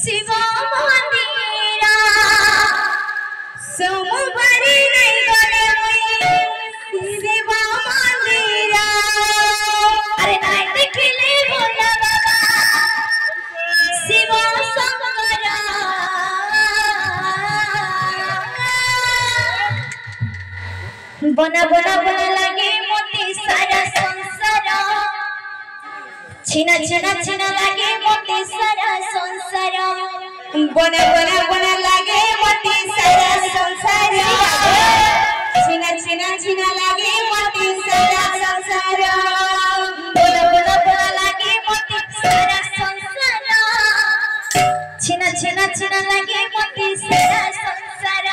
शिव मंदिरा सोमवारी नहीं गले मुई शिव मंदिरा अरे नहीं देखले बोला बाबा शिव शंकरा बना बना बना लगे मोती सारा संसार छिना छिना छिना लगे मोती सारा संसार बना बना बना लगे मोती सारा संसार छिना छिना छिना लगे मोती सारा संसार बना बना बना लगे मोती सारा संसार छिना छिना छिना लगे मोती सारा संसार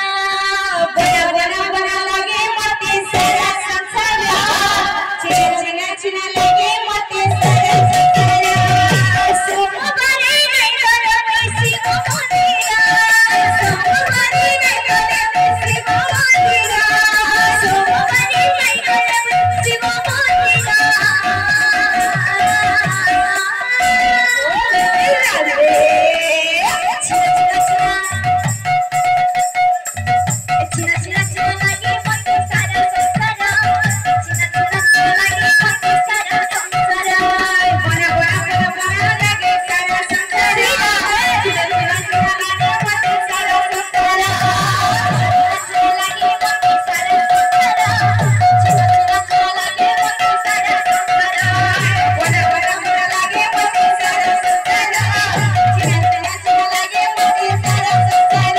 बना बना बना लगे मोती सारा संसार छिना छिना छिना लगे मोती सारा संसार सोमवारी नहीं गले शिव मंदिरा सोमवारी नहीं गले शिव मंदिरा सोमवारी नहीं गले शिव मंदिरा छिना छिना छिना लगे मोती सारा संसार छिना छिना छिना लगे मोती सारा संसार बना बना बना बना लगे सारा संसार छिना छिना छिना लगे मोती सारा संसार छिना लगे मोती सारा संसार छिना छिना छिना लगे मोती सारा संसार बना बना बना लगे मोती सारा संसार छिना छिना छिना लगे मोती सारा संसार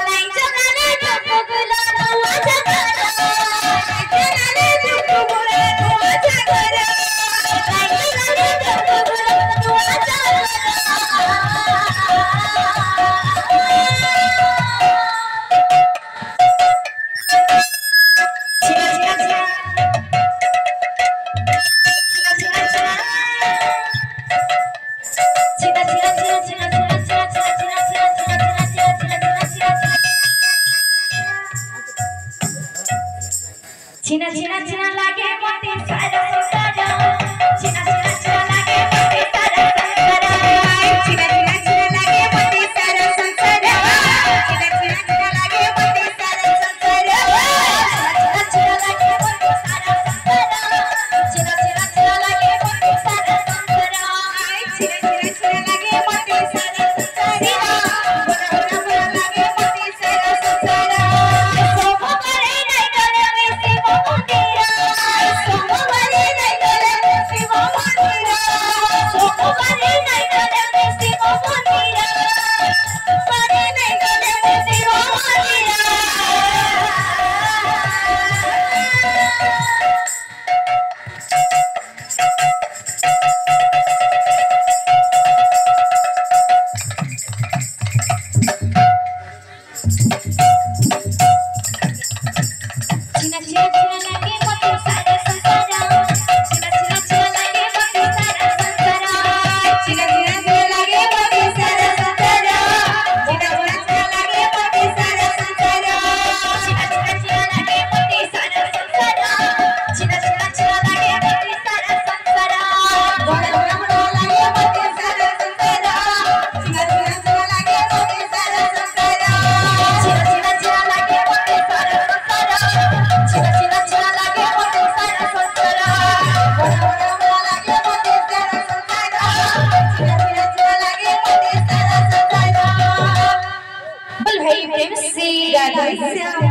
नहीं जगाना जो गुला दुआ जगाना जगाना जो गुला दुआ जगाना नहीं जगाना जो गुला दुआ छिना छिना छिना छिना छिना छिना लागे मोती सारा संसार छिना छिना छिना लागे मोती सारा संसार छिना छिना छिना लागे मोती सारा संसार छिना छिना छिना लागे मोती सारा संसार छिना छिना लागे मोती सारा संसार छिना छिना छिना लागे मोती सारा संसार छिना छिना छिना लागे मोती सारा संसार बना बना बना लागे मोती सारा संसार सोमवारी नहीं गले शिव मंदिरा सोमवारी नहीं गले शिव मंदिरा सोमवारी नहीं गले शिव मंदिरा सोमवारी नहीं गले शिव मंदिरा छिना छिना छिना लगे मोती सारा संसार छिना छिना छिना लगे मोती सारा संसार छिना छिना छिना लगे मोती सारा संसार छिना छिना छिना लगे मोती सारा संसार छिना छिना छिना लगे मोती सारा संसार छिना छिना छिना लगे मोती सारा संसार बड़ा बड़ा बड़ा लगे मोती सारा संसार छिना छिना छिना लगे मोती सारा संसार छिना छिना छिना लगे मोती सारा संसार छिना छिना छिना लगे मोती सारा संसार बड़ा बड़ा बड़ा लगे मोती सारा संसार छिना छिना छिना लगे मोती सारा संसार बोल भाई प्रेम से राधे श्याम।